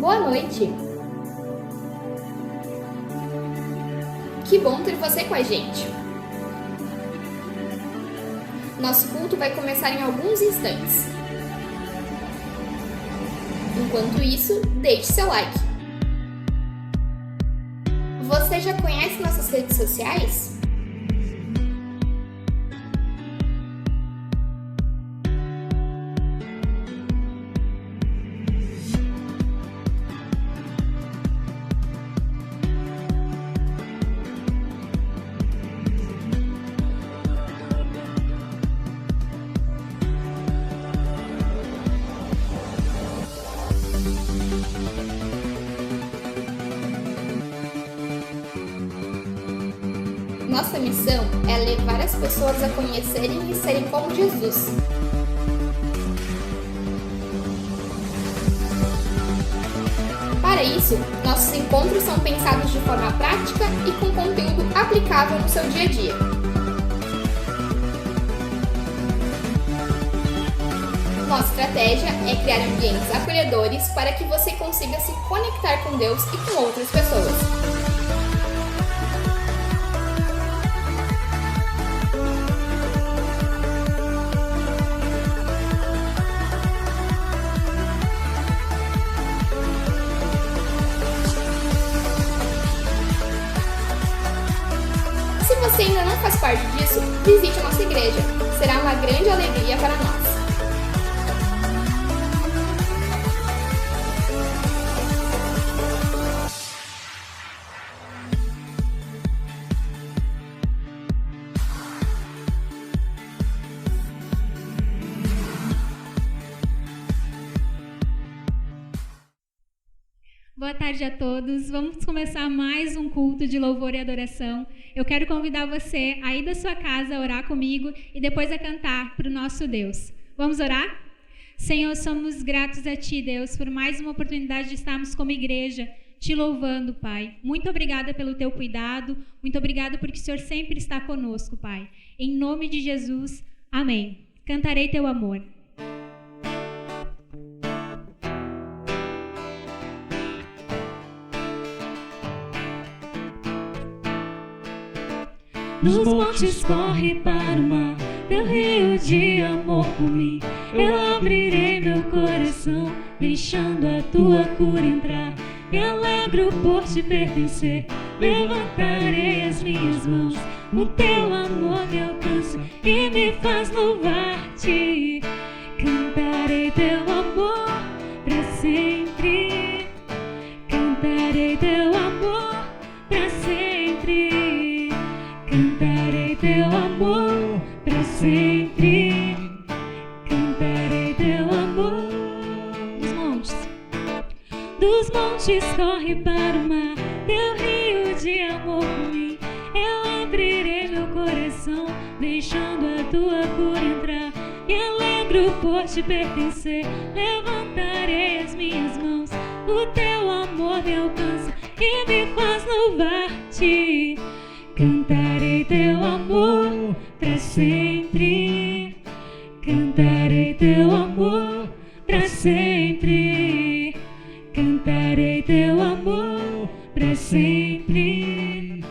Boa noite! Que bom ter você com a gente! Nosso culto vai começar em alguns instantes. Enquanto isso, deixe seu like. Você já conhece nossas redes sociais? Nossa missão é levar as pessoas a conhecerem e serem como Jesus. Para isso, nossos encontros são pensados de forma prática e com conteúdo aplicável no seu dia a dia. Nossa estratégia é criar ambientes acolhedores para que você consiga se conectar com Deus e com outras pessoas. Se você ainda não faz parte disso, visite a nossa igreja. Será uma grande alegria para nós. Boa tarde a todos. Vamos começar mais um culto de louvor e adoração. Eu quero convidar você a ir da sua casa a orar comigo e depois a cantar para o nosso Deus. Vamos orar? Senhor, somos gratos a Ti, Deus, por mais uma oportunidade de estarmos como igreja, Te louvando, Pai. Muito obrigada pelo Teu cuidado, muito obrigada porque o Senhor sempre está conosco, Pai. Em nome de Jesus, amém. Cantarei Teu amor. Nos montes corre para o mar, teu rio de amor por mim. Eu abrirei meu coração, deixando a tua cura entrar. Me alegro por te pertencer, levantarei as minhas mãos. O teu amor me alcança e me faz louvar-te. Cantarei teu amor para sempre. Cantarei teu amor para sempre. Cantarei teu amor para sempre. Cantarei teu amor. Dos montes corre para o mar, teu rio de amor por mim. Eu abrirei meu coração, deixando a tua cura entrar. Me alegro por te pertencer, levantarei as minhas mãos. O teu amor me alcança e me faz louvar-te. Cantarei teu amor para sempre. Cantarei teu amor para sempre. Cantarei teu amor para sempre.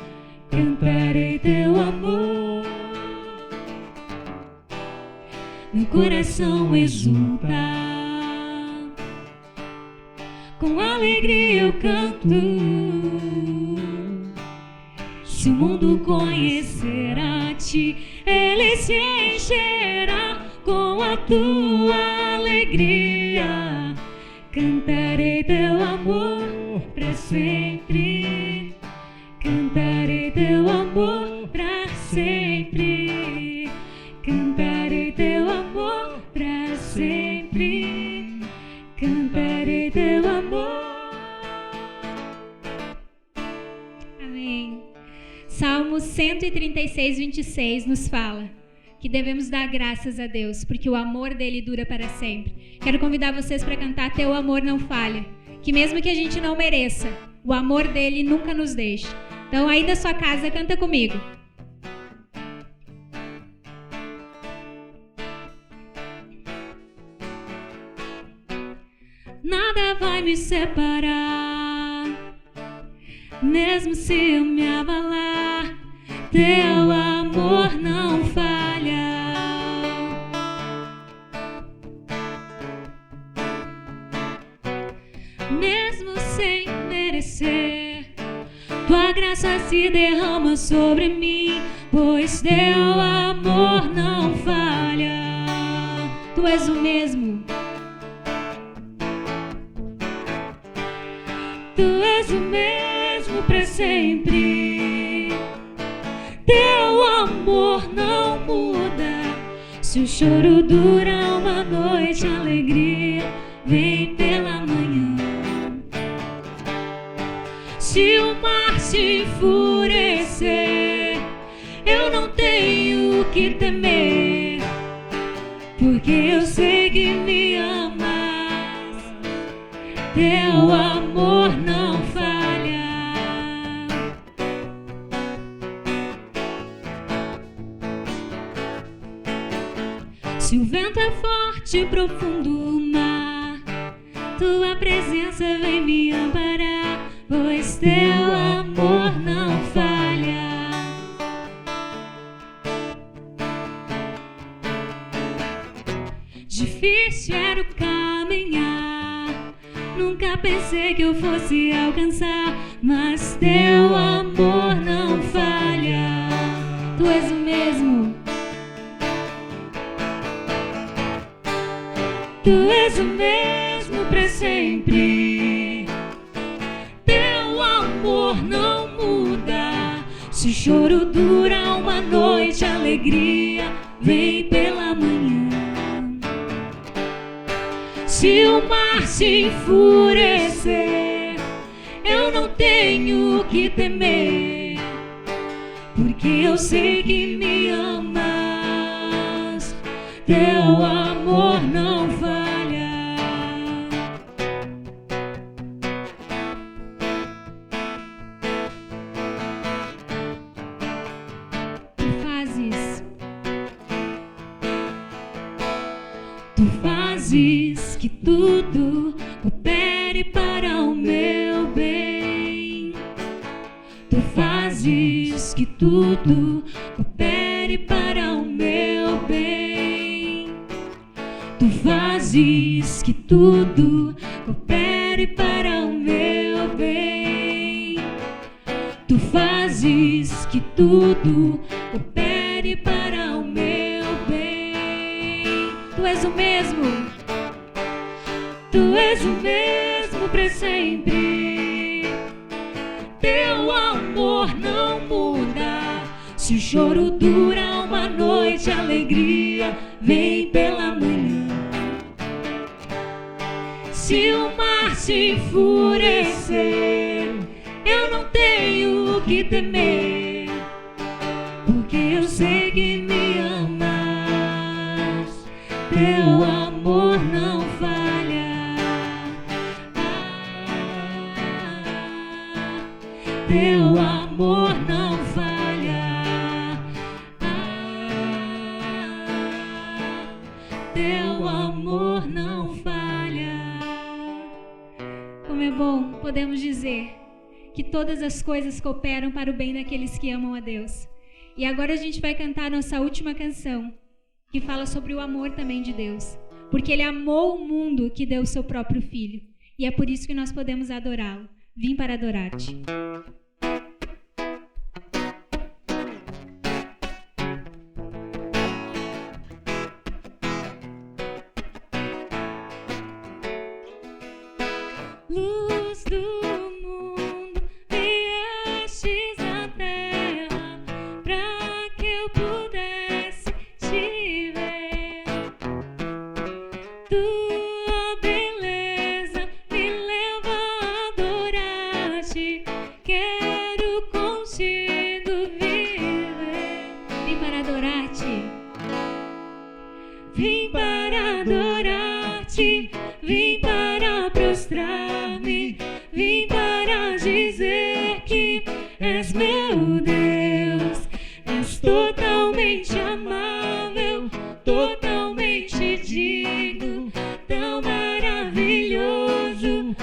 Cantarei teu amor. Meu coração exulta, com alegria eu canto. Se o mundo conhecer a Ti, ele se encherá com a tua alegria. Cantarei teu amor para sempre. Cantarei teu amor para sempre. Cantarei teu amor para sempre. Cantarei teu amor. Amém. Salmo 136, 26 nos fala que devemos dar graças a Deus, porque o amor dele dura para sempre. Quero convidar vocês para cantar Teu Amor Não Falha, que mesmo que a gente não mereça, o amor dele nunca nos deixa. Então aí da sua casa, canta comigo. Nada vai me separar. Mesmo se eu me abalar, teu amor não falha. Mesmo sem merecer, tua graça se derrama sobre mim, pois teu amor não falha. Tu és o mesmo. Tu és o mesmo para sempre. Teu amor não muda. Se o choro dura uma noite, a alegria vem pela manhã. Se o mar se enfurecer, eu não tenho o que temer, porque eu sei que me amas. Teu amor não falha. Se o vento é forte e profundo o mar, tua presença vem me amparar, pois teu amor não falha. Difícil era o caminhar, nunca pensei que eu fosse alcançar, mas teu amor não falha. Tu és o mesmo. Tu és o mesmo para sempre. Teu amor não muda. Se o choro dura uma noite, a alegria vem pela manhã. Se o mar se enfurecer, eu não tenho o que temer, porque eu sei que me amas. Teu amor não falha. Tu fazes que tudo coopere para o meu bem. Tu fazes que tudo coopere para o meu bem. Tu fazes que tudo coopere para o meu bem. Tu fazes que tudo coopere para o meu bem. Tu és o mesmo. Tu és o mesmo para sempre. Teu amor não muda. Se o choro dura uma noite, a alegria vem pela manhã. Se o mar se enfurecer, eu não tenho o que temer, porque eu sei que me amas. Teu amor não falha. Teu amor não falha. Teu amor não falha. Como é bom podemos dizer que todas as coisas cooperam para o bem daqueles que amam a Deus. E agora a gente vai cantar nossa última canção, que fala sobre o amor também de Deus. Porque Ele amou o mundo que deu o seu próprio Filho. E é por isso que nós podemos adorá-lo. Vim para adorar-te. Luz do mundo, viestes à terra pra que eu pudesse te ver. Tua beleza me leva a adorar-te. Quero contigo viver. Vim para adorar-te. Vim para adorar-te. Vim para prostrar-me, vim para dizer que és meu Deus. És totalmente amável, totalmente digno, tão maravilhoso,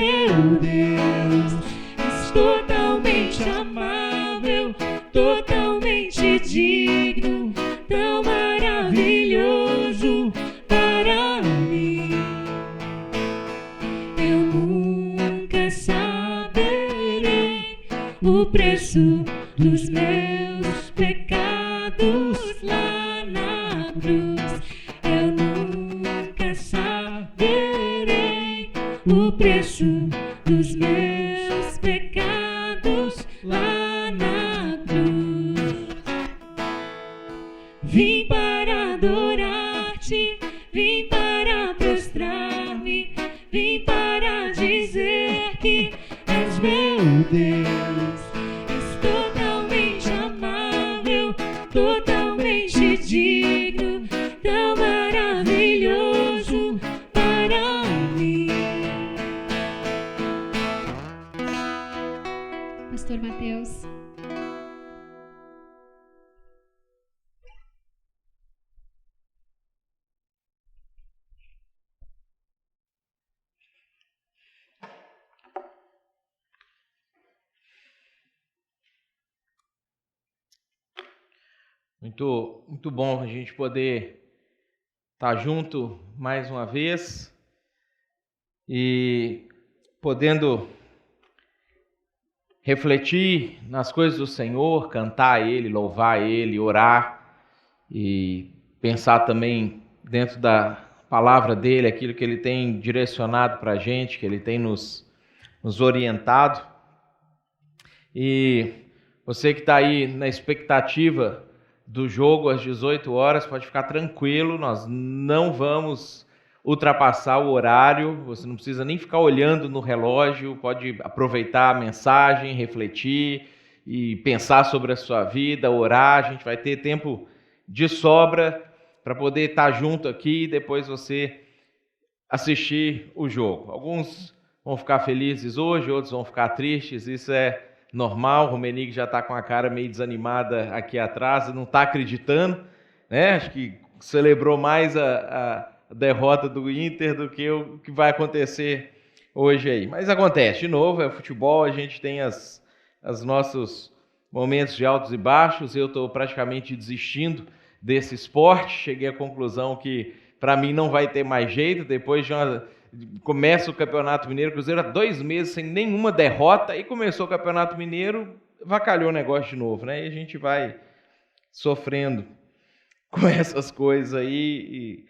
meu Deus. És totalmente amável, totalmente digno, tão maravilhoso para mim. Eu nunca saberei o preço dos meus pecados lá na cruz. Eu nunca saberei o preço dos meus pecados lá na cruz. Vim para adorar-te, vim para prostrar-me, vim para dizer que és meu Deus. És totalmente amável, totalmente digno, tão maravilhoso para mim. Pastor Mateus. Muito bom a gente poder estar junto mais uma vez e podendo refletir nas coisas do Senhor, cantar a Ele, louvar a Ele, orar e pensar também dentro da palavra dEle, aquilo que Ele tem direcionado para a gente, que Ele tem nos orientado. E você que está aí na expectativa do jogo às 18 horas, pode ficar tranquilo, nós não vamos ultrapassar o horário, você não precisa nem ficar olhando no relógio, pode aproveitar a mensagem, refletir e pensar sobre a sua vida, orar, a gente vai ter tempo de sobra para poder estar junto aqui e depois você assistir o jogo. Alguns vão ficar felizes hoje, outros vão ficar tristes, isso é normal. O Romenig já está com a cara meio desanimada aqui atrás, não está acreditando, né? Acho que celebrou mais a derrota do Inter do que o que vai acontecer hoje aí. Mas acontece, de novo, é futebol, a gente tem os nossos momentos de altos e baixos. Eu estou praticamente desistindo desse esporte, cheguei à conclusão que para mim não vai ter mais jeito, depois de começa o Campeonato Mineiro, o Cruzeiro há 2 meses sem nenhuma derrota, e começou o Campeonato Mineiro, vacalhou o negócio de novo, né? E a gente vai sofrendo com essas coisas aí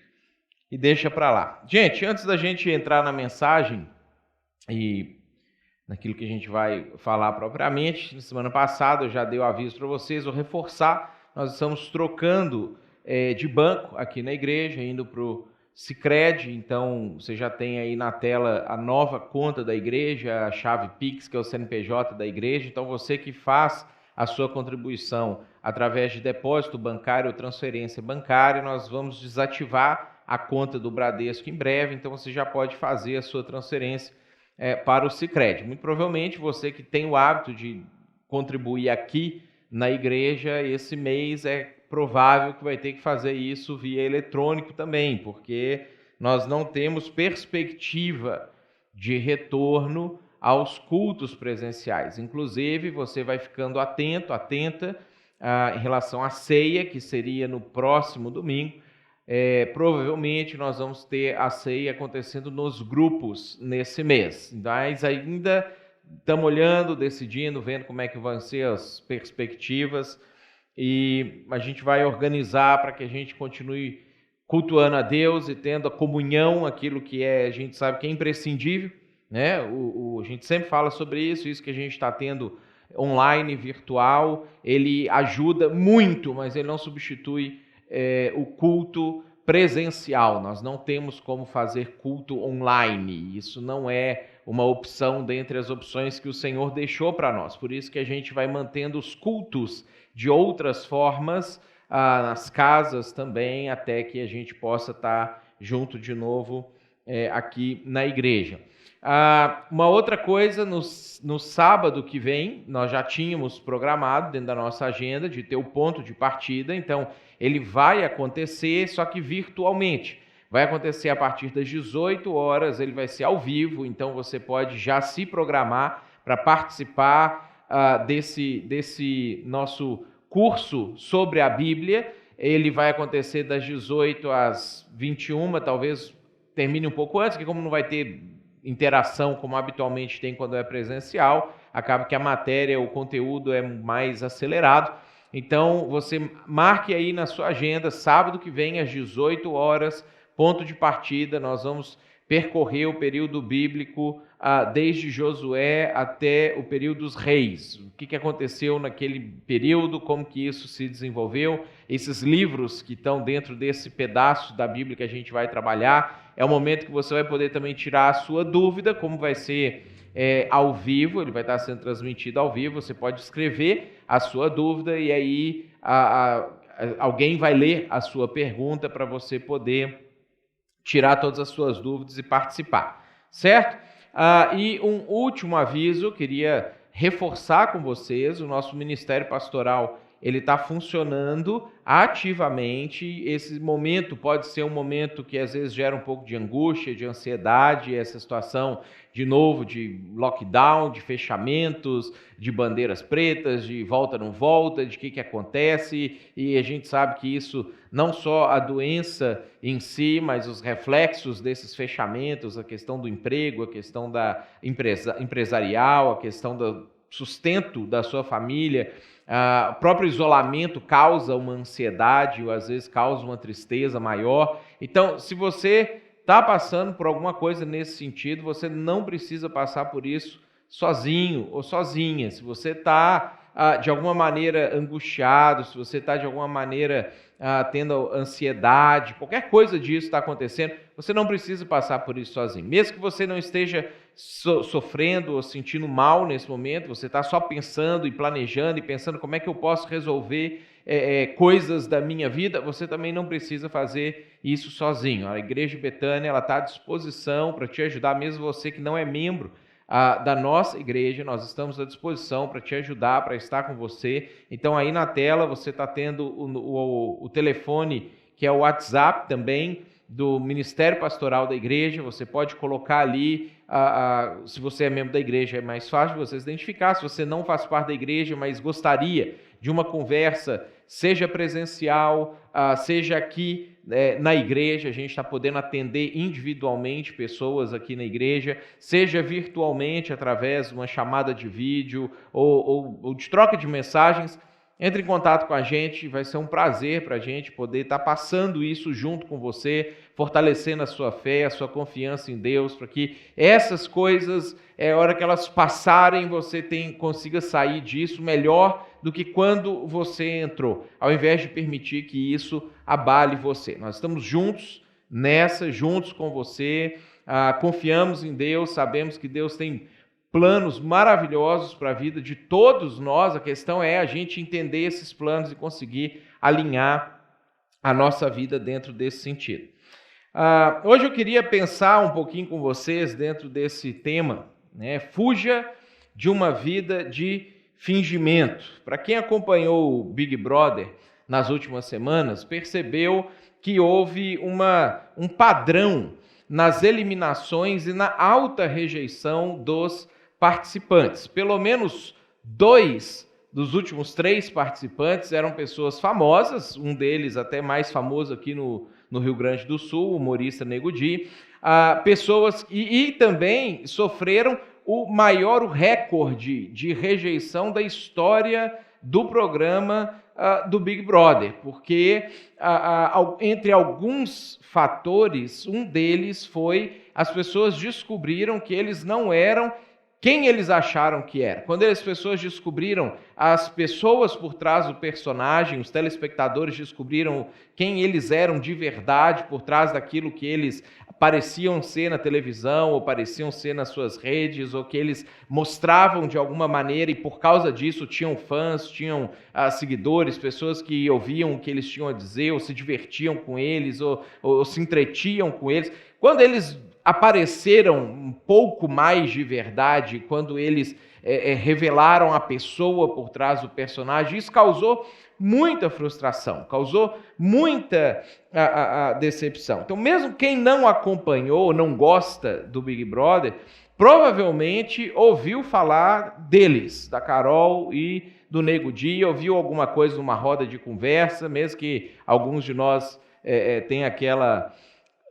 e deixa para lá. Gente, antes da gente entrar na mensagem e naquilo que a gente vai falar propriamente, na semana passada eu já dei o aviso para vocês, vou reforçar, nós estamos trocando de banco aqui na igreja, indo para o Sicredi. Então você já tem aí na tela a nova conta da igreja, a chave Pix, que é o CNPJ da igreja. Então você que faz a sua contribuição através de depósito bancário ou transferência bancária, nós vamos desativar a conta do Bradesco em breve, então você já pode fazer a sua transferência para o Sicredi. Muito provavelmente você que tem o hábito de contribuir aqui na igreja, esse mês é provável que vai ter que fazer isso via eletrônico também, porque nós não temos perspectiva de retorno aos cultos presenciais. Inclusive, você vai ficando atenta em relação à ceia, que seria no próximo domingo. Provavelmente nós vamos ter a ceia acontecendo nos grupos nesse mês, mas ainda estamos olhando, decidindo, vendo como é que vão ser as perspectivas, e a gente vai organizar para que a gente continue cultuando a Deus e tendo a comunhão, aquilo que a gente sabe que é imprescindível, né? A gente sempre fala sobre isso que a gente está tendo online, virtual, ele ajuda muito, mas ele não substitui o culto presencial. Nós não temos como fazer culto online, isso não é uma opção dentre as opções que o Senhor deixou para nós, por isso que a gente vai mantendo os cultos de outras formas, nas casas também, até que a gente possa estar junto de novo aqui na igreja. Uma outra coisa, no sábado que vem, nós já tínhamos programado dentro da nossa agenda de ter o ponto de partida, então ele vai acontecer, só que virtualmente. Vai acontecer a partir das 18 horas, ele vai ser ao vivo, então você pode já se programar para participar desse nosso curso sobre a Bíblia. Ele vai acontecer das 18 às 21, talvez termine um pouco antes, que como não vai ter interação como habitualmente tem quando é presencial, acaba que a matéria, o conteúdo é mais acelerado. Então, você marque aí na sua agenda, sábado que vem, às 18 horas, ponto de partida, nós vamos percorrer o período bíblico desde Josué até o período dos reis. O que aconteceu naquele período, como que isso se desenvolveu, esses livros que estão dentro desse pedaço da Bíblia que a gente vai trabalhar. É o momento que você vai poder também tirar a sua dúvida, como vai ser ao vivo, ele vai estar sendo transmitido ao vivo, você pode escrever a sua dúvida e aí alguém vai ler a sua pergunta para você poder tirar todas as suas dúvidas e participar, certo? E um último aviso, queria reforçar com vocês, o nosso Ministério Pastoral, ele está funcionando ativamente. Esse momento pode ser um momento que às vezes gera um pouco de angústia, de ansiedade, essa situação, de novo, de lockdown, de fechamentos, de bandeiras pretas, de volta não volta, de que acontece, e a gente sabe que isso, não só a doença em si, mas os reflexos desses fechamentos, a questão do emprego, a questão da empresarial, a questão do sustento da sua família, o próprio isolamento causa uma ansiedade, ou às vezes causa uma tristeza maior. Então, se você está passando por alguma coisa nesse sentido, você não precisa passar por isso sozinho ou sozinha. Se você está de alguma maneira angustiado, se você está de alguma maneira tendo ansiedade, qualquer coisa disso está acontecendo, você não precisa passar por isso sozinho. Mesmo que você não esteja sofrendo ou sentindo mal nesse momento, você está só pensando e planejando e pensando como é que eu posso resolver coisas da minha vida, você também não precisa fazer isso sozinho. A Igreja Betânia está à disposição para te ajudar, mesmo você que não é membro da nossa igreja, nós estamos à disposição para te ajudar, para estar com você. Então aí na tela você está tendo o telefone, que é o WhatsApp também, do Ministério Pastoral da Igreja. Você pode colocar ali, se você é membro da igreja é mais fácil de você se identificar, se você não faz parte da igreja, mas gostaria de uma conversa, seja presencial, seja aqui na igreja, a gente está podendo atender individualmente pessoas aqui na igreja, seja virtualmente através de uma chamada de vídeo ou de troca de mensagens. Entre em contato com a gente, vai ser um prazer para a gente poder estar passando isso junto com você, fortalecendo a sua fé, a sua confiança em Deus, para que essas coisas, a hora que elas passarem, você consiga sair disso melhor do que quando você entrou, ao invés de permitir que isso abale você. Nós estamos juntos nessa, juntos com você, confiamos em Deus, sabemos que Deus tem planos maravilhosos para a vida de todos nós. A questão é a gente entender esses planos e conseguir alinhar a nossa vida dentro desse sentido. Hoje eu queria pensar um pouquinho com vocês dentro desse tema, né? Fuja de uma vida de fingimento. Para quem acompanhou o Big Brother nas últimas semanas, percebeu que houve um padrão nas eliminações e na alta rejeição dos participantes. Pelo menos 2 dos últimos 3 participantes eram pessoas famosas, um deles até mais famoso aqui no Rio Grande do Sul, o humorista Nego Di, pessoas e também sofreram o recorde de rejeição da história do programa do Big Brother, porque entre alguns fatores, um deles foi as pessoas descobriram que eles não eram quem eles acharam que era. Quando as pessoas descobriram as pessoas por trás do personagem, os telespectadores descobriram quem eles eram de verdade por trás daquilo que eles pareciam ser na televisão, ou pareciam ser nas suas redes, ou que eles mostravam de alguma maneira, e por causa disso tinham fãs, tinham seguidores, pessoas que ouviam o que eles tinham a dizer, ou se divertiam com eles, ou se entretiam com eles. Quando eles apareceram um pouco mais de verdade quando eles revelaram a pessoa por trás do personagem. Isso causou muita frustração, causou muita decepção. Então, mesmo quem não acompanhou, não gosta do Big Brother, provavelmente ouviu falar deles, da Carol e do Nego Di, ouviu alguma coisa numa roda de conversa, mesmo que alguns de nós tenham aquela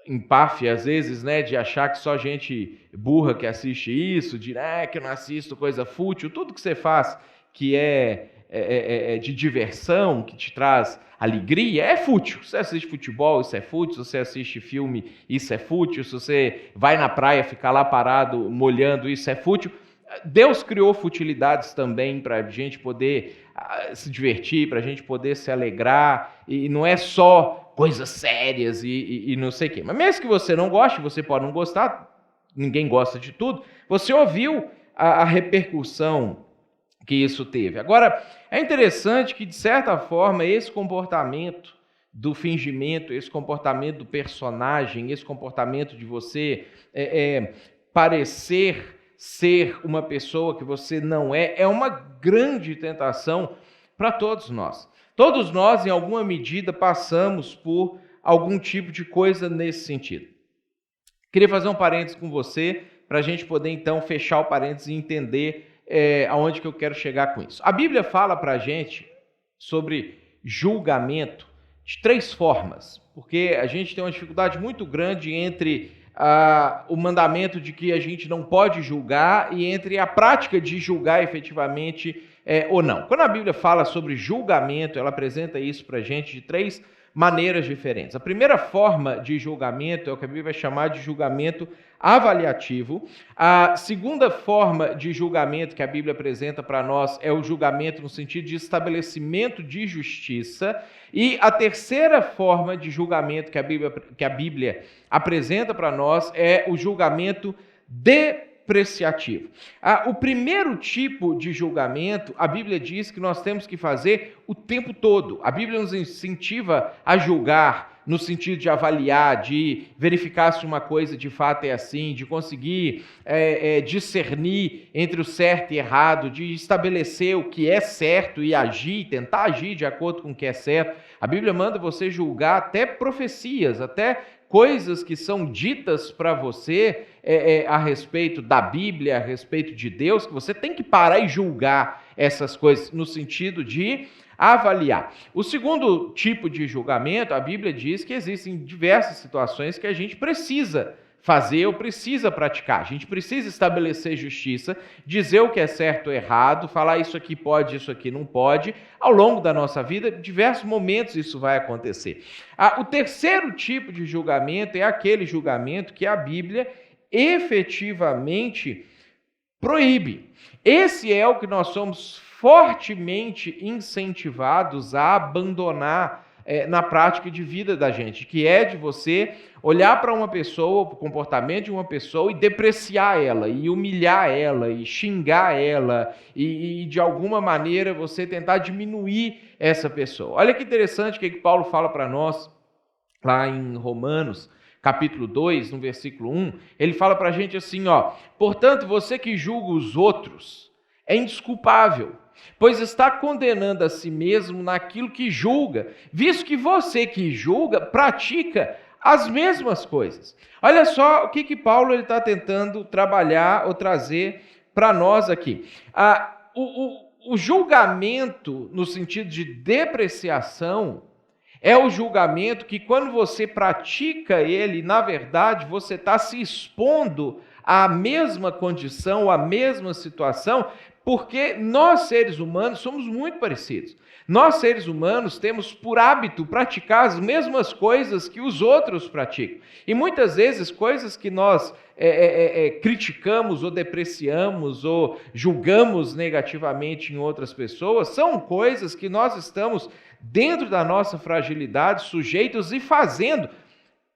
empáfia, às vezes, né, de achar que só gente burra que assiste isso, de que eu não assisto coisa fútil. Tudo que você faz que é de diversão, que te traz alegria, é fútil. Se você assiste futebol, isso é fútil. Se você assiste filme, isso é fútil. Se você vai na praia ficar lá parado molhando, isso é fútil. Deus criou futilidades também para a gente poder se divertir, para a gente poder se alegrar, e não é só coisas sérias e não sei o quê. Mas mesmo que você não goste, você pode não gostar, ninguém gosta de tudo, você ouviu a repercussão que isso teve. Agora, é interessante que, de certa forma, esse comportamento do fingimento, esse comportamento do personagem, esse comportamento de você parecer ser uma pessoa que você não é uma grande tentação para todos nós. Todos nós, em alguma medida, passamos por algum tipo de coisa nesse sentido. Queria fazer um parênteses com você, para a gente poder, então, fechar o parênteses e entender aonde que eu quero chegar com isso. A Bíblia fala para a gente sobre julgamento de 3 formas, porque a gente tem uma dificuldade muito grande entre o mandamento de que a gente não pode julgar e entre a prática de julgar efetivamente ou não. Quando a Bíblia fala sobre julgamento, ela apresenta isso para a gente de 3 maneiras diferentes. A primeira forma de julgamento é o que a Bíblia vai chamar de julgamento avaliativo. A segunda forma de julgamento que a Bíblia apresenta para nós é o julgamento no sentido de estabelecimento de justiça. E a terceira forma de julgamento que a Bíblia apresenta para nós é o julgamento depreciativo. O primeiro tipo de julgamento, a Bíblia diz que nós temos que fazer o tempo todo. A Bíblia nos incentiva a julgar no sentido de avaliar, de verificar se uma coisa de fato é assim, de conseguir discernir entre o certo e errado, de estabelecer o que é certo e agir, tentar agir de acordo com o que é certo. A Bíblia manda você julgar até profecias, até coisas que são ditas para você a respeito da Bíblia, a respeito de Deus, que você tem que parar e julgar essas coisas no sentido de avaliar. O segundo tipo de julgamento, a Bíblia diz que existem diversas situações que a gente precisa fazer ou precisa praticar. A gente precisa estabelecer justiça, dizer o que é certo ou errado, falar isso aqui pode, isso aqui não pode. Ao longo da nossa vida, em diversos momentos isso vai acontecer. O terceiro tipo de julgamento é aquele julgamento que a Bíblia efetivamente proíbe. Esse é o que nós somos fortemente incentivados a abandonar na prática de vida da gente, que é de você olhar para uma pessoa, para o comportamento de uma pessoa e depreciar ela, e humilhar ela, e xingar ela, e de alguma maneira você tentar diminuir essa pessoa. Olha que interessante o que Paulo fala para nós lá em Romanos, capítulo 2, no versículo 1, ele fala para a gente assim, portanto, você que julga os outros é indesculpável, pois está condenando a si mesmo naquilo que julga, visto que você que julga pratica as mesmas coisas. Olha só o que Paulo está tentando trabalhar ou trazer para nós aqui. O julgamento, no sentido de depreciação, é o julgamento que, quando você pratica ele, na verdade, você está se expondo à mesma condição, à mesma situação, porque nós, seres humanos, somos muito parecidos. Nós, seres humanos, temos por hábito praticar as mesmas coisas que os outros praticam. E muitas vezes, coisas que nós criticamos ou depreciamos ou julgamos negativamente em outras pessoas, são coisas que nós estamos, dentro da nossa fragilidade, sujeitos e fazendo,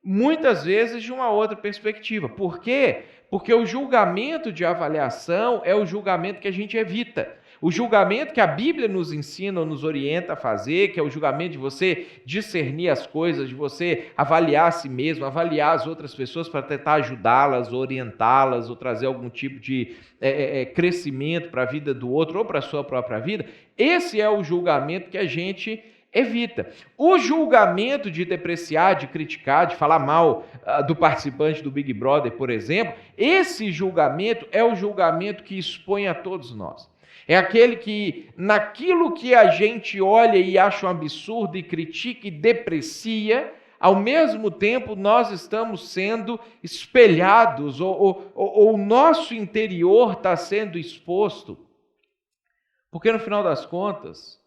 muitas vezes, de uma outra perspectiva. Por quê? Porque o julgamento de avaliação é o julgamento que a gente evita. o julgamento que a Bíblia nos ensina ou nos orienta a fazer, que é o julgamento de você discernir as coisas, de você avaliar a si mesmo, avaliar as outras pessoas para tentar ajudá-las, orientá-las, ou trazer algum tipo de crescimento para a vida do outro ou para a sua própria vida, esse é o julgamento que a gente evita. O julgamento de depreciar, de criticar, de falar mal do participante do Big Brother, por exemplo, esse julgamento é o julgamento que expõe a todos nós. É aquele que, naquilo que a gente olha e acha um absurdo e critica e deprecia, ao mesmo tempo nós estamos sendo espelhados, ou o nosso interior está sendo exposto. Porque no final das contas,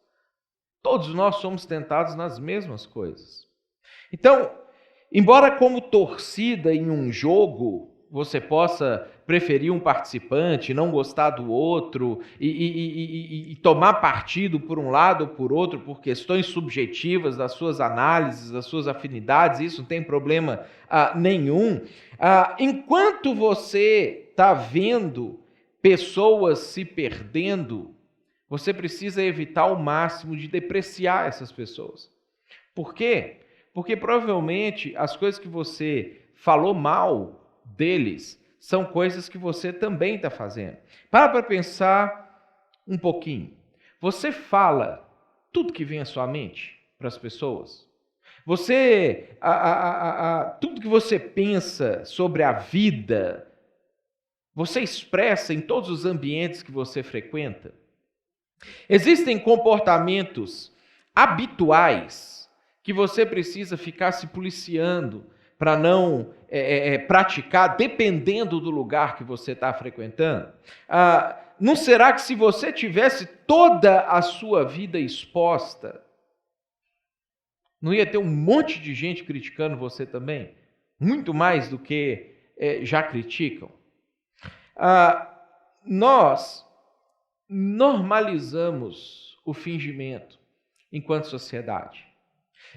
todos nós somos tentados nas mesmas coisas. Então, embora como torcida em um jogo, você possa preferir um participante, não gostar do outro e tomar partido por um lado ou por outro, por questões subjetivas das suas análises, das suas afinidades, isso não tem problema nenhum. Enquanto você está vendo pessoas se perdendo, você precisa evitar ao máximo de depreciar essas pessoas. Por quê? Porque provavelmente as coisas que você falou mal deles são coisas que você também está fazendo. Para pensar um pouquinho. Você fala tudo que vem à sua mente para as pessoas? Você, tudo que você pensa sobre a vida, você expressa em todos os ambientes que você frequenta? Existem comportamentos habituais que você precisa ficar se policiando para não praticar, dependendo do lugar que você está frequentando? Não será que se você tivesse toda a sua vida exposta, não ia ter um monte de gente criticando você também? Muito mais do que já criticam. Nós normalizamos o fingimento enquanto sociedade.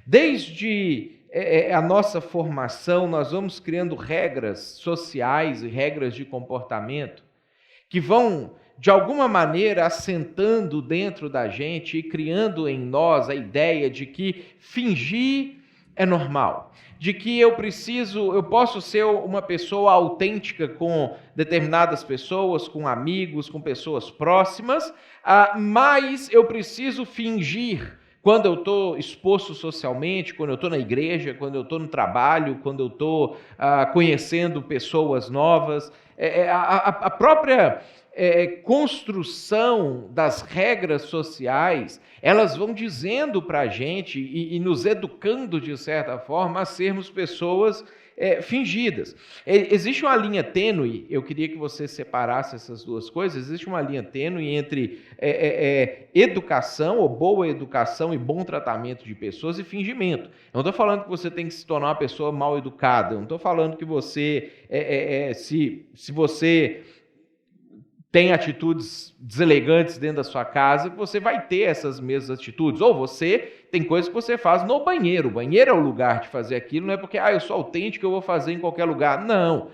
Desde a nossa formação, nós vamos criando regras sociais e regras de comportamento que vão, de alguma maneira, assentando dentro da gente e criando em nós a ideia de que fingir é normal, de que eu posso ser uma pessoa autêntica com determinadas pessoas, com amigos, com pessoas próximas, mas eu preciso fingir quando eu estou exposto socialmente, quando eu estou na igreja, quando eu estou no trabalho, quando eu estou conhecendo pessoas novas. A própria construção das regras sociais, elas vão dizendo para a gente e nos educando, de certa forma, a sermos pessoas fingidas. Existe uma linha tênue, eu queria que você separasse essas duas coisas, existe uma linha tênue entre educação, ou boa educação e bom tratamento de pessoas, e fingimento. Eu não estou falando que você tem que se tornar uma pessoa mal educada, eu não estou falando que você, se você tem atitudes deselegantes dentro da sua casa, que você vai ter essas mesmas atitudes. Ou você tem coisas que você faz no banheiro. O banheiro é o lugar de fazer aquilo, não é porque eu sou autêntico, eu vou fazer em qualquer lugar. Não,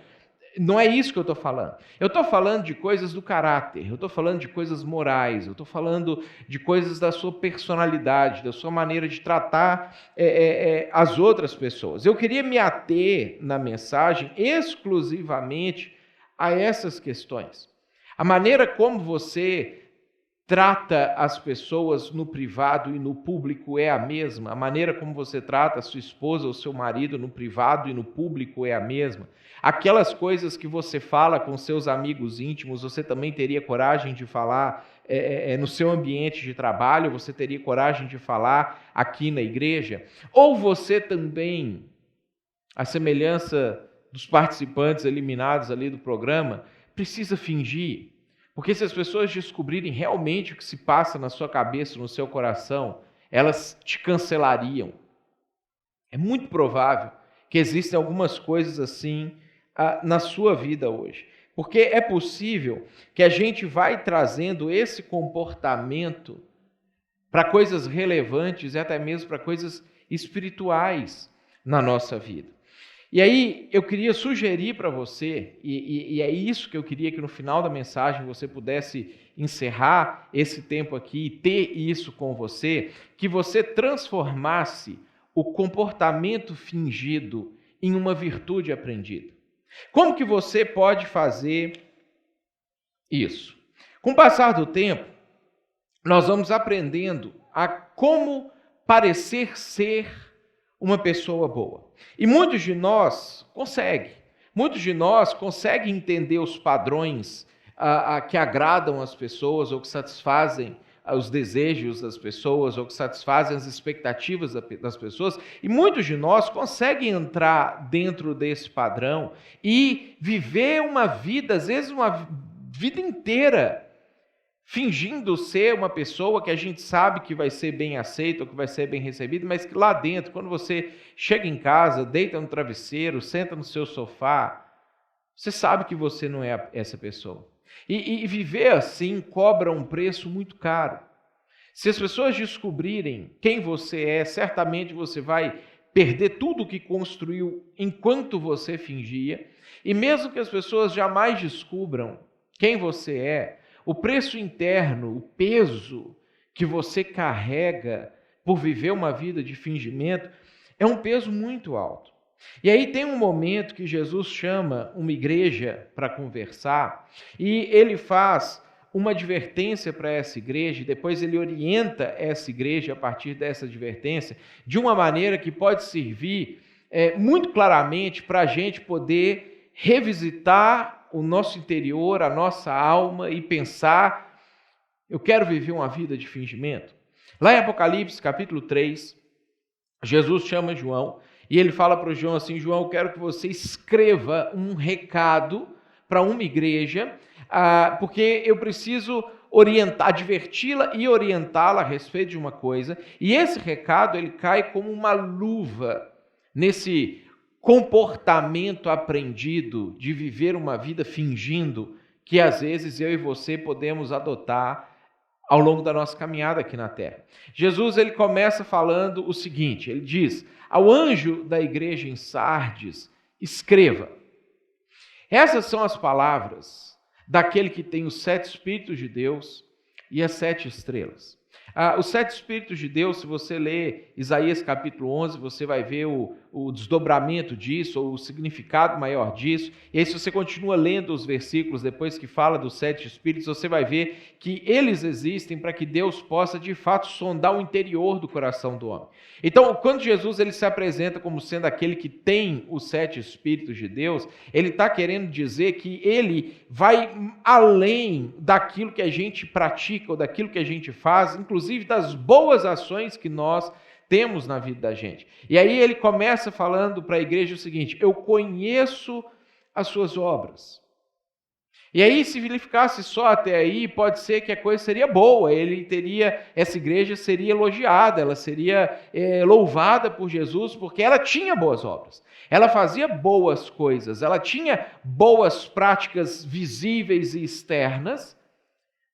não é isso que eu estou falando. Eu estou falando de coisas do caráter, eu estou falando de coisas morais, eu estou falando de coisas da sua personalidade, da sua maneira de tratar as outras pessoas. Eu queria me ater na mensagem exclusivamente a essas questões. A maneira como você trata as pessoas no privado e no público é a mesma. A maneira como você trata a sua esposa ou seu marido no privado e no público é a mesma. Aquelas coisas que você fala com seus amigos íntimos, você também teria coragem de falar no seu ambiente de trabalho, você teria coragem de falar aqui na igreja? Ou você também, à semelhança dos participantes eliminados ali do programa, precisa fingir? Porque se as pessoas descobrirem realmente o que se passa na sua cabeça, no seu coração, elas te cancelariam. É muito provável que existem algumas coisas assim na sua vida hoje. Porque é possível que a gente vai trazendo esse comportamento para coisas relevantes e até mesmo para coisas espirituais na nossa vida. E aí eu queria sugerir para você, e é isso que eu queria que no final da mensagem você pudesse encerrar esse tempo aqui e ter isso com você, que você transformasse o comportamento fingido em uma virtude aprendida. Como que você pode fazer isso? Com o passar do tempo, nós vamos aprendendo a como parecer ser uma pessoa boa. E muitos de nós conseguem entender os padrões que agradam as pessoas ou que satisfazem os desejos das pessoas ou que satisfazem as expectativas das pessoas. E muitos de nós conseguem entrar dentro desse padrão e viver uma vida, às vezes uma vida inteira, fingindo ser uma pessoa que a gente sabe que vai ser bem aceita ou que vai ser bem recebida, mas que lá dentro, quando você chega em casa, deita no travesseiro, senta no seu sofá, você sabe que você não é essa pessoa. E viver assim cobra um preço muito caro. Se as pessoas descobrirem quem você é, certamente você vai perder tudo o que construiu enquanto você fingia, e mesmo que as pessoas jamais descubram quem você é, o preço interno, o peso que você carrega por viver uma vida de fingimento é um peso muito alto. E aí tem um momento que Jesus chama uma igreja para conversar e ele faz uma advertência para essa igreja e depois ele orienta essa igreja a partir dessa advertência de uma maneira que pode servir muito claramente para a gente poder revisitar o nosso interior, a nossa alma e pensar, eu quero viver uma vida de fingimento. Lá em Apocalipse, capítulo 3, Jesus chama João e ele fala para o João assim, João, eu quero que você escreva um recado para uma igreja, porque eu preciso adverti-la e orientá-la a respeito de uma coisa, e esse recado ele cai como uma luva nesse comportamento aprendido de viver uma vida fingindo que às vezes eu e você podemos adotar ao longo da nossa caminhada aqui na Terra. Jesus ele começa falando o seguinte, ele diz, ao anjo da igreja em Sardes, escreva. Essas são as palavras daquele que tem os 7 Espíritos de Deus e as 7 estrelas. Os 7 Espíritos de Deus, se você ler Isaías capítulo 11, você vai ver o desdobramento disso, ou o significado maior disso. E aí se você continua lendo os versículos depois que fala dos 7 Espíritos, você vai ver que eles existem para que Deus possa de fato sondar o interior do coração do homem. Então, quando Jesus ele se apresenta como sendo aquele que tem os 7 Espíritos de Deus, ele está querendo dizer que ele vai além daquilo que a gente pratica ou daquilo que a gente faz, inclusive das boas ações que nós temos na vida da gente. E aí ele começa falando para a igreja o seguinte, eu conheço as suas obras. E aí, se ele ficasse só até aí, pode ser que a coisa seria boa, essa igreja seria elogiada, ela seria louvada por Jesus, porque ela tinha boas obras, ela fazia boas coisas, ela tinha boas práticas visíveis e externas,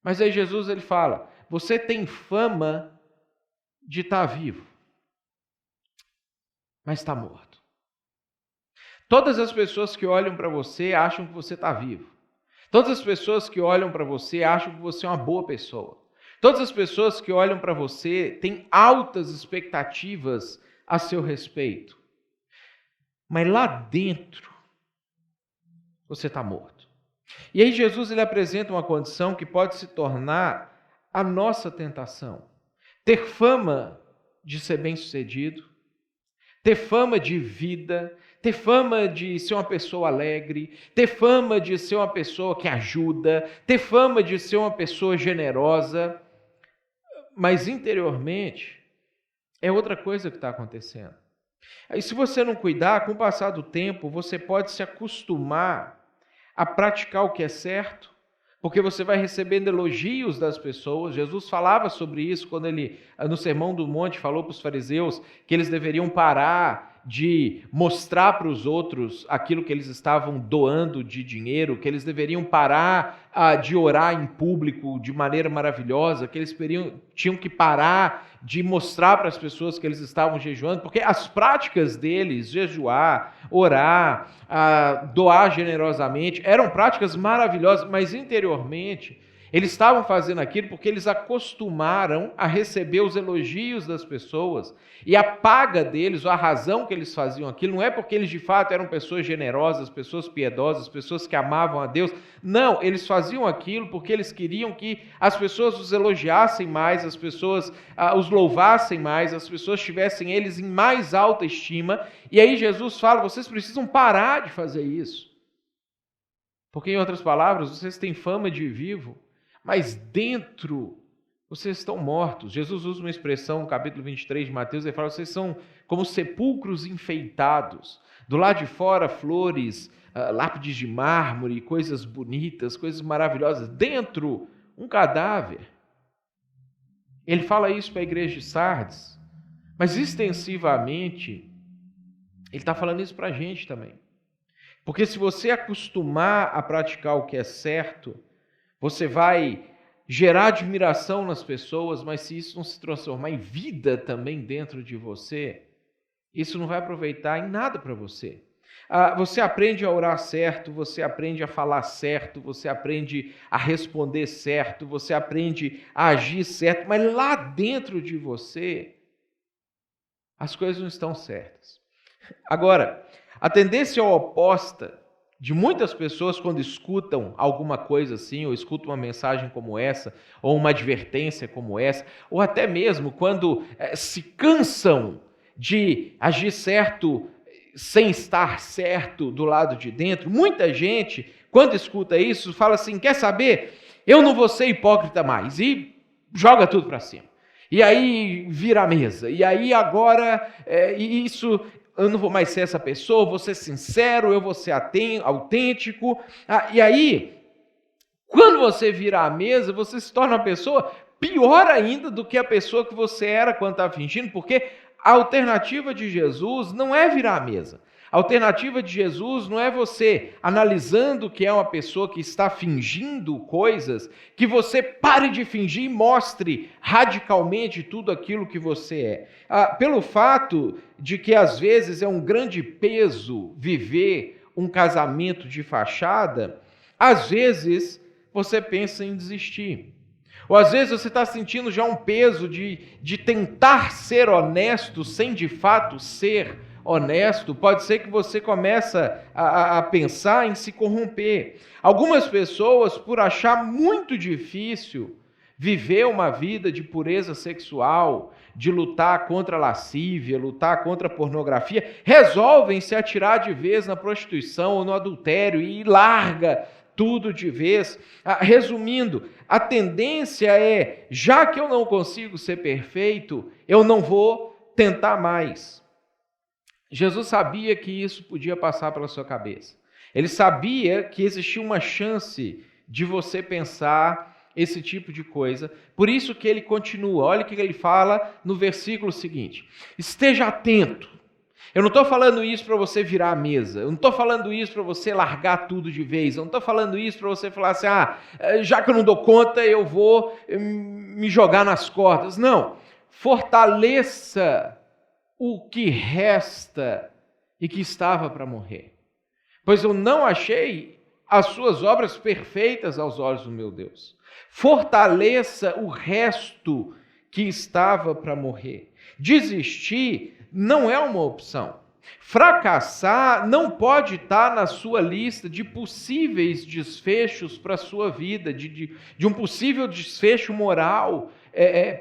mas aí Jesus ele fala, você tem fama de estar vivo, mas está morto. Todas as pessoas que olham para você acham que você está vivo. Todas as pessoas que olham para você acham que você é uma boa pessoa. Todas as pessoas que olham para você têm altas expectativas a seu respeito. Mas lá dentro, você está morto. E aí Jesus ele apresenta uma condição que pode se tornar a nossa tentação. Ter fama de ser bem-sucedido, ter fama de vida, ter fama de ser uma pessoa alegre, ter fama de ser uma pessoa que ajuda, ter fama de ser uma pessoa generosa, mas interiormente é outra coisa que está acontecendo. Aí se você não cuidar, com o passar do tempo, você pode se acostumar a praticar o que é certo, porque você vai recebendo elogios das pessoas. Jesus falava sobre isso quando ele, no Sermão do Monte, falou para os fariseus que eles deveriam parar de mostrar para os outros aquilo que eles estavam doando de dinheiro, que eles deveriam parar de orar em público de maneira maravilhosa, que eles tinham que parar de mostrar para as pessoas que eles estavam jejuando, porque as práticas deles, jejuar, orar, doar generosamente, eram práticas maravilhosas, mas interiormente eles estavam fazendo aquilo porque eles acostumaram a receber os elogios das pessoas, e a paga deles, a razão que eles faziam aquilo, não é porque eles de fato eram pessoas generosas, pessoas piedosas, pessoas que amavam a Deus. Não, eles faziam aquilo porque eles queriam que as pessoas os elogiassem mais, as pessoas os louvassem mais, as pessoas tivessem eles em mais alta estima. E aí Jesus fala: vocês precisam parar de fazer isso. Porque, em outras palavras, vocês têm fama de vivo, mas dentro vocês estão mortos. Jesus usa uma expressão no capítulo 23 de Mateus, ele fala: vocês são como sepulcros enfeitados. Do lado de fora, flores, lápides de mármore, coisas bonitas, coisas maravilhosas. Dentro, um cadáver. Ele fala isso para a igreja de Sardes, mas extensivamente, ele está falando isso para a gente também. Porque se você acostumar a praticar o que é certo, você vai gerar admiração nas pessoas, mas se isso não se transformar em vida também dentro de você, isso não vai aproveitar em nada para você. Você aprende a orar certo, você aprende a falar certo, você aprende a responder certo, você aprende a agir certo, mas lá dentro de você, as coisas não estão certas. Agora, a tendência oposta de muitas pessoas quando escutam alguma coisa assim, ou escutam uma mensagem como essa, ou uma advertência como essa, ou até mesmo quando se cansam de agir certo sem estar certo do lado de dentro, muita gente, quando escuta isso, fala assim: quer saber? Eu não vou ser hipócrita mais, e joga tudo para cima. E aí vira a mesa, e aí agora isso... eu não vou mais ser essa pessoa, eu vou ser sincero, eu vou ser autêntico. E aí, quando você vira a mesa, você se torna uma pessoa pior ainda do que a pessoa que você era quando estava fingindo, porque a alternativa de Jesus não é virar a mesa. A alternativa de Jesus não é você, analisando que é uma pessoa que está fingindo coisas, que você pare de fingir e mostre radicalmente tudo aquilo que você é. Pelo fato de que às vezes é um grande peso viver um casamento de fachada, às vezes você pensa em desistir. Ou às vezes você está sentindo já um peso de tentar ser honesto sem de fato ser honesto. Pode ser que você começa a pensar em se corromper. Algumas pessoas, por achar muito difícil viver uma vida de pureza sexual, de lutar contra a lascívia, lutar contra a pornografia, resolvem se atirar de vez na prostituição ou no adultério e larga tudo de vez. Resumindo, a tendência é: já que eu não consigo ser perfeito, eu não vou tentar mais. Jesus sabia que isso podia passar pela sua cabeça. Ele sabia que existia uma chance de você pensar esse tipo de coisa. Por isso que ele continua. Olha o que ele fala no versículo seguinte: esteja atento. Eu não estou falando isso para você virar a mesa. Eu não estou falando isso para você largar tudo de vez. Eu não estou falando isso para você falar assim: já que eu não dou conta, eu vou me jogar nas cordas. Não. Fortaleça o que resta e que estava para morrer. Pois eu não achei as suas obras perfeitas aos olhos do meu Deus. Fortaleça o resto que estava para morrer. Desistir não é uma opção. Fracassar não pode estar na sua lista de possíveis desfechos para a sua vida, de um possível desfecho moral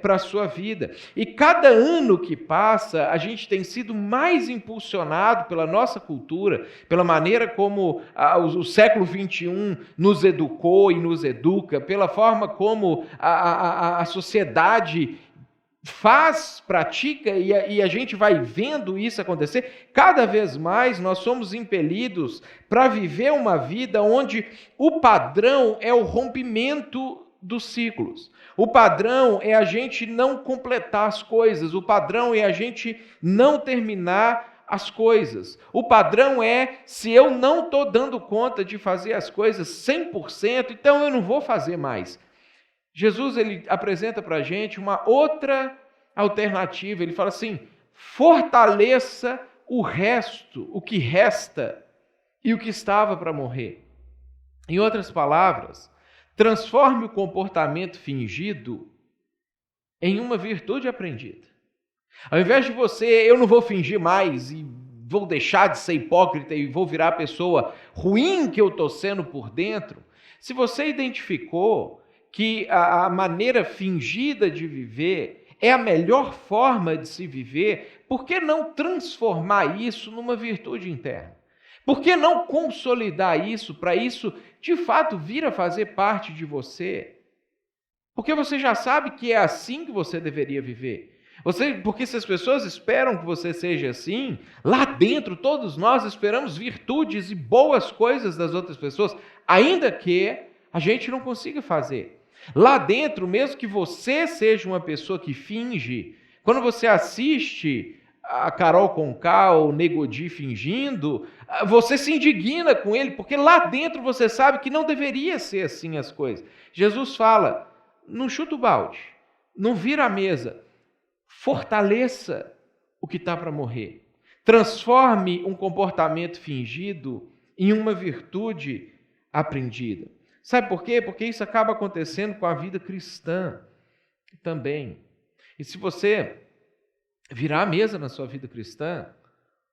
para a sua vida. E cada ano que passa, a gente tem sido mais impulsionado pela nossa cultura, pela maneira como o século XXI nos educou e nos educa, pela forma como a sociedade pratica, e a gente vai vendo isso acontecer. Cada vez mais nós somos impelidos para viver uma vida onde o padrão é o rompimento dos ciclos. O padrão é a gente não completar as coisas. O padrão é a gente não terminar as coisas. O padrão é, se eu não estou dando conta de fazer as coisas 100%, então eu não vou fazer mais. Jesus ele apresenta para a gente uma outra alternativa. Ele fala assim, fortaleça o resto, o que resta e o que estava para morrer. Em outras palavras, transforme o comportamento fingido em uma virtude aprendida. Ao invés de eu não vou fingir mais e vou deixar de ser hipócrita e vou virar a pessoa ruim que eu estou sendo por dentro, se você identificou que a maneira fingida de viver é a melhor forma de se viver, por que não transformar isso numa virtude interna? Por que não consolidar isso, para isso de fato vir a fazer parte de você? Porque você já sabe que é assim que você deveria viver. Porque se as pessoas esperam que você seja assim, lá dentro todos nós esperamos virtudes e boas coisas das outras pessoas, ainda que a gente não consiga fazer. Lá dentro, mesmo que você seja uma pessoa que finge, quando você assiste a Carol Conká ou Nego Di fingindo, você se indigna com ele, porque lá dentro você sabe que não deveria ser assim as coisas. Jesus fala, não chuta o balde, não vira a mesa, fortaleça o que está para morrer. Transforme um comportamento fingido em uma virtude aprendida. Sabe por quê? Porque isso acaba acontecendo com a vida cristã também. E se você virar a mesa na sua vida cristã,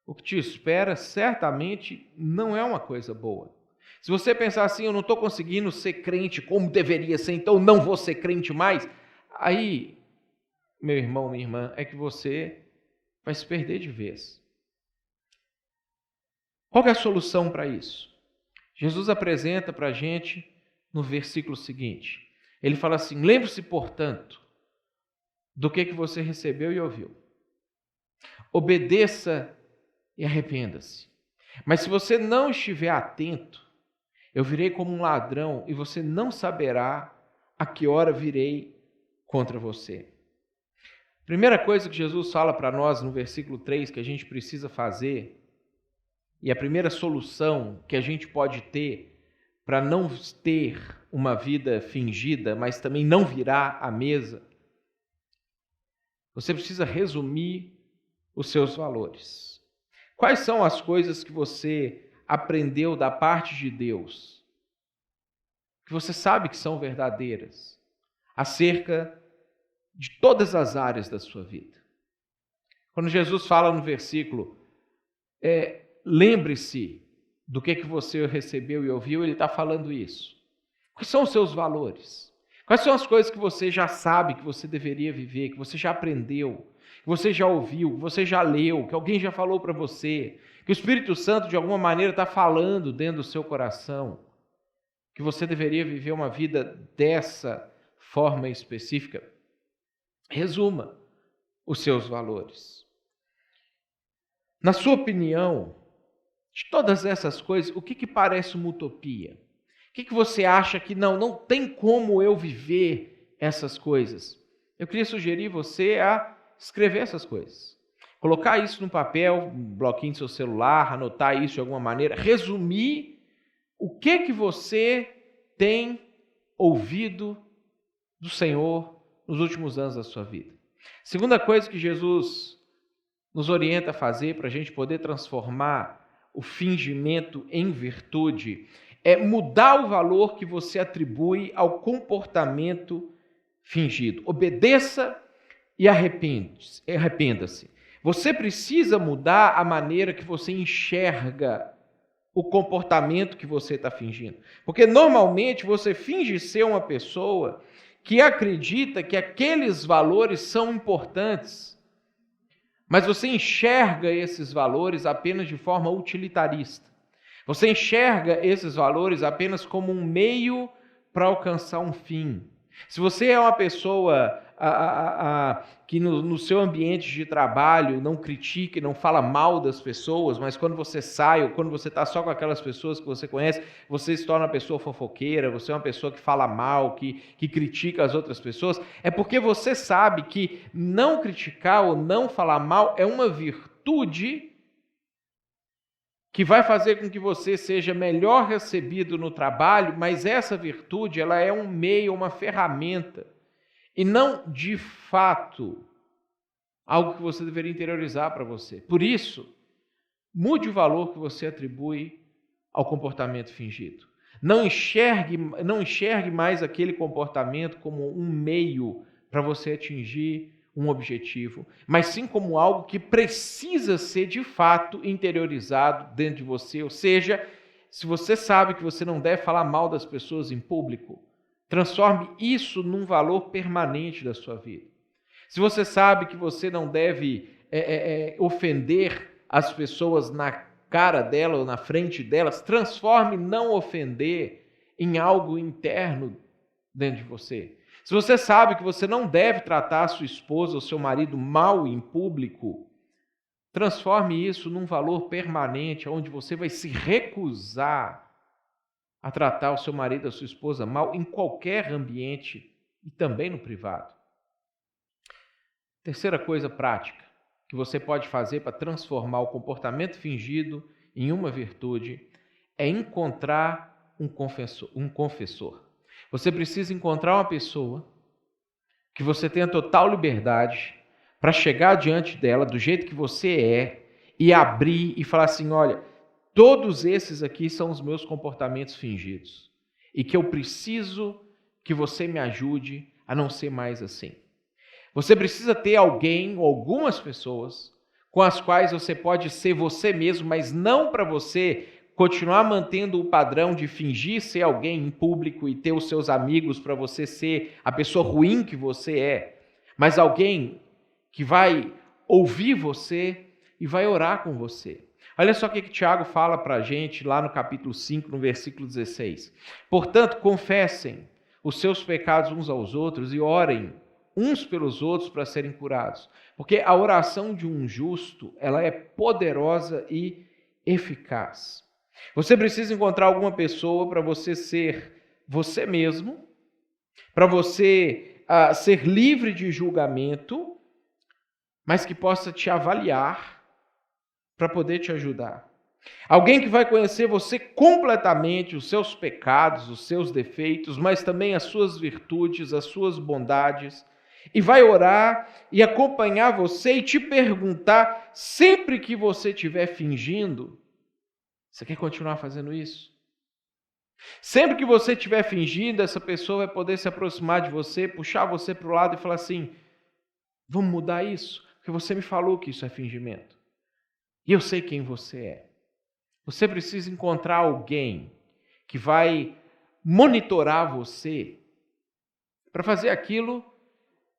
o que te espera certamente não é uma coisa boa. Se você pensar assim, eu não estou conseguindo ser crente como deveria ser, então não vou ser crente mais, aí, meu irmão, minha irmã, é que você vai se perder de vez. Qual é a solução para isso? Jesus apresenta para a gente no versículo seguinte. Ele fala assim, lembre-se, portanto, do que você recebeu e ouviu. Obedeça e arrependa-se. Mas se você não estiver atento, eu virei como um ladrão e você não saberá a que hora virei contra você. Primeira coisa que Jesus fala para nós no versículo 3 que a gente precisa fazer, e a primeira solução que a gente pode ter para não ter uma vida fingida, mas também não virar a mesa, você precisa resumir os seus valores. Quais são as coisas que você aprendeu da parte de Deus, que você sabe que são verdadeiras, acerca de todas as áreas da sua vida? Quando Jesus fala no versículo, lembre-se do que você recebeu e ouviu, ele está falando isso. Quais são os seus valores? Quais são as coisas que você já sabe que você deveria viver, que você já aprendeu, que você já ouviu, que você já leu, que alguém já falou para você, que o Espírito Santo de alguma maneira está falando dentro do seu coração, que você deveria viver uma vida dessa forma específica? Resuma os seus valores. Na sua opinião, de todas essas coisas, o que parece uma utopia? O que você acha que não tem como eu viver essas coisas? Eu queria sugerir você a escrever essas coisas. Colocar isso no papel, um bloquinho do seu celular, anotar isso de alguma maneira, resumir o que você tem ouvido do Senhor nos últimos anos da sua vida. Segunda coisa que Jesus nos orienta a fazer para a gente poder transformar o fingimento em virtude é mudar o valor que você atribui ao comportamento fingido. Obedeça e arrependa-se. Você precisa mudar a maneira que você enxerga o comportamento que você está fingindo. Porque normalmente você finge ser uma pessoa que acredita que aqueles valores são importantes, mas você enxerga esses valores apenas de forma utilitarista. Você enxerga esses valores apenas como um meio para alcançar um fim. Se você é uma pessoa que no seu ambiente de trabalho não critica e não fala mal das pessoas, mas quando você sai ou quando você está só com aquelas pessoas que você conhece, você se torna uma pessoa fofoqueira, você é uma pessoa que fala mal, que critica as outras pessoas, é porque você sabe que não criticar ou não falar mal é uma virtude que vai fazer com que você seja melhor recebido no trabalho, mas essa virtude ela é um meio, uma ferramenta, e não, de fato, algo que você deveria interiorizar para você. Por isso, mude o valor que você atribui ao comportamento fingido. Não enxergue mais aquele comportamento como um meio para você atingir um objetivo, mas sim como algo que precisa ser de fato interiorizado dentro de você. Ou seja, se você sabe que você não deve falar mal das pessoas em público, transforme isso num valor permanente da sua vida. Se você sabe que você não deve ofender as pessoas na cara dela ou na frente delas, transforme não ofender em algo interno dentro de você. Se você sabe que você não deve tratar a sua esposa ou seu marido mal em público, transforme isso num valor permanente, onde você vai se recusar a tratar o seu marido ou a sua esposa mal em qualquer ambiente e também no privado. Terceira coisa prática que você pode fazer para transformar o comportamento fingido em uma virtude é encontrar um confessor. Você precisa encontrar uma pessoa que você tenha total liberdade para chegar diante dela do jeito que você é e abrir e falar assim, olha, todos esses aqui são os meus comportamentos fingidos e que eu preciso que você me ajude a não ser mais assim. Você precisa ter alguém ou algumas pessoas com as quais você pode ser você mesmo, mas não para você continuar mantendo o padrão de fingir ser alguém em público e ter os seus amigos para você ser a pessoa ruim que você é, mas alguém que vai ouvir você e vai orar com você. Olha só o que Tiago fala para a gente lá no capítulo 5, no versículo 16. Portanto, confessem os seus pecados uns aos outros e orem uns pelos outros para serem curados. Porque a oração de um justo, ela é poderosa e eficaz. Você precisa encontrar alguma pessoa para você ser você mesmo, para você ser livre de julgamento, mas que possa te avaliar para poder te ajudar. Alguém que vai conhecer você completamente, os seus pecados, os seus defeitos, mas também as suas virtudes, as suas bondades, e vai orar e acompanhar você e te perguntar, sempre que você estiver fingindo, você quer continuar fazendo isso? Sempre que você estiver fingindo, essa pessoa vai poder se aproximar de você, puxar você para o lado e falar assim, vamos mudar isso? Porque você me falou que isso é fingimento. E eu sei quem você é. Você precisa encontrar alguém que vai monitorar você para fazer aquilo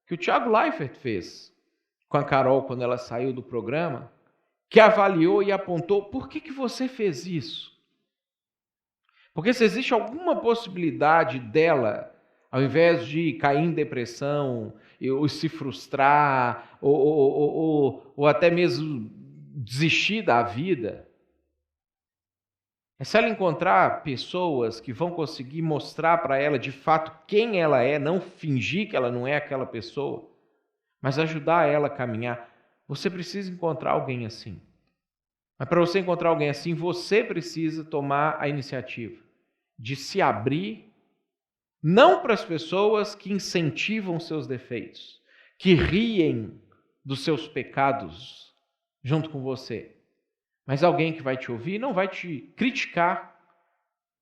que o Thiago Leifert fez com a Carol quando ela saiu do programa, que avaliou e apontou por que você fez isso. Porque se existe alguma possibilidade dela, ao invés de cair em depressão, ou se frustrar, ou até mesmo desistir da vida, é se ela encontrar pessoas que vão conseguir mostrar para ela de fato quem ela é, não fingir que ela não é aquela pessoa, mas ajudar ela a caminhar. Você precisa encontrar alguém assim. Mas para você encontrar alguém assim, você precisa tomar a iniciativa de se abrir, não para as pessoas que incentivam seus defeitos, que riem dos seus pecados junto com você, mas alguém que vai te ouvir, não vai te criticar,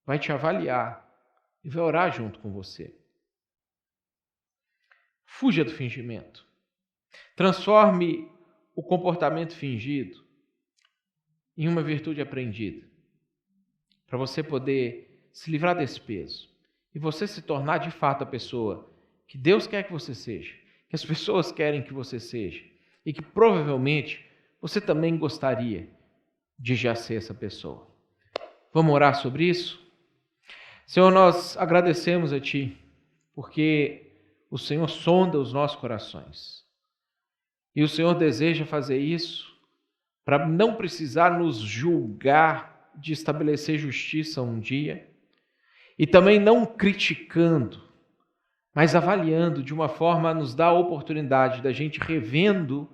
vai te avaliar e vai orar junto com você. Fuja do fingimento. Transforme o comportamento fingido em uma virtude aprendida, para você poder se livrar desse peso e você se tornar de fato a pessoa que Deus quer que você seja, que as pessoas querem que você seja e que provavelmente você também gostaria de já ser essa pessoa. Vamos orar sobre isso? Senhor, nós agradecemos a Ti, porque o Senhor sonda os nossos corações. E o Senhor deseja fazer isso para não precisar nos julgar de estabelecer justiça um dia, e também não criticando, mas avaliando de uma forma a nos dar a oportunidade da gente revendo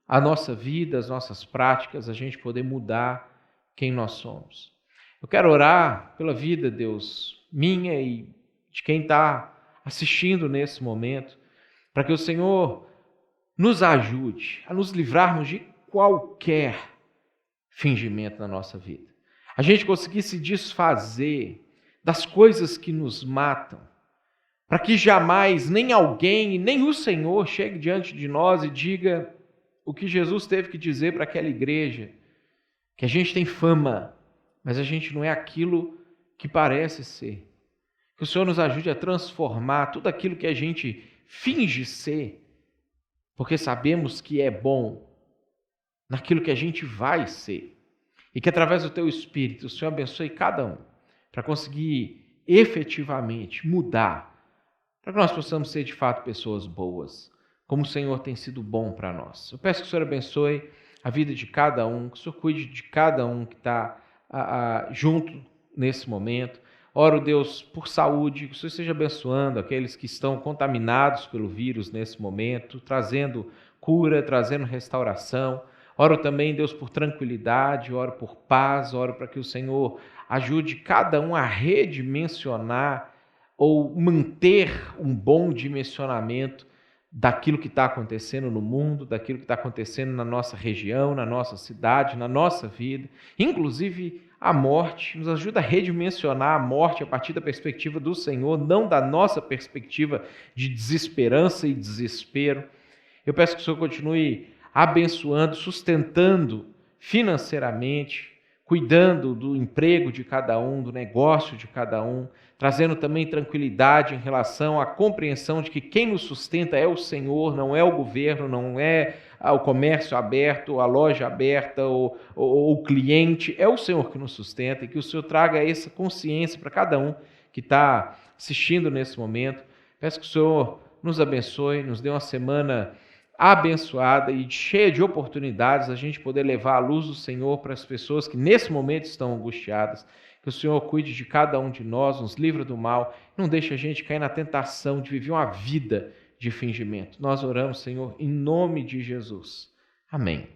a nossa vida, as nossas práticas, a gente poder mudar quem nós somos. Eu quero orar pela vida, Deus, minha e de quem está assistindo nesse momento, para que o Senhor nos ajude a nos livrarmos de qualquer fingimento na nossa vida. A gente conseguir se desfazer das coisas que nos matam, para que jamais nem alguém, nem o Senhor chegue diante de nós e diga o que Jesus teve que dizer para aquela igreja, que a gente tem fama, mas a gente não é aquilo que parece ser. Que o Senhor nos ajude a transformar tudo aquilo que a gente finge ser, porque sabemos que é bom, naquilo que a gente vai ser. E que através do Teu Espírito o Senhor abençoe cada um, para conseguir efetivamente mudar, para que nós possamos ser de fato pessoas boas, como o Senhor tem sido bom para nós. Eu peço que o Senhor abençoe a vida de cada um, que o Senhor cuide de cada um que está junto nesse momento. Oro, Deus, por saúde, que o Senhor esteja abençoando aqueles que estão contaminados pelo vírus nesse momento, trazendo cura, trazendo restauração. Oro também, Deus, por tranquilidade, oro por paz, oro para que o Senhor ajude cada um a redimensionar ou manter um bom dimensionamento daquilo que está acontecendo no mundo, daquilo que está acontecendo na nossa região, na nossa cidade, na nossa vida, inclusive a morte. Nos ajuda a redimensionar a morte a partir da perspectiva do Senhor, não da nossa perspectiva de desesperança e desespero. Eu peço que o Senhor continue abençoando, sustentando financeiramente, cuidando do emprego de cada um, do negócio de cada um, trazendo também tranquilidade em relação à compreensão de que quem nos sustenta é o Senhor, não é o governo, não é o comércio aberto, a loja aberta, ou o cliente, é o Senhor que nos sustenta, e que o Senhor traga essa consciência para cada um que está assistindo nesse momento. Peço que o Senhor nos abençoe, nos dê uma semana abençoada e cheia de oportunidades, a gente poder levar a luz do Senhor para as pessoas que nesse momento estão angustiadas. Que o Senhor cuide de cada um de nós, nos livre do mal, não deixe a gente cair na tentação de viver uma vida de fingimento. Nós oramos, Senhor, em nome de Jesus. Amém.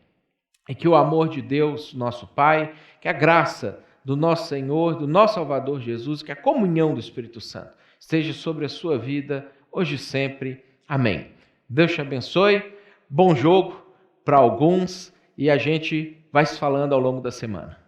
E que o amor de Deus, nosso Pai, que a graça do nosso Senhor, do nosso Salvador Jesus, que a comunhão do Espírito Santo esteja sobre a sua vida, hoje e sempre. Amém. Deus te abençoe, bom jogo para alguns e a gente vai se falando ao longo da semana.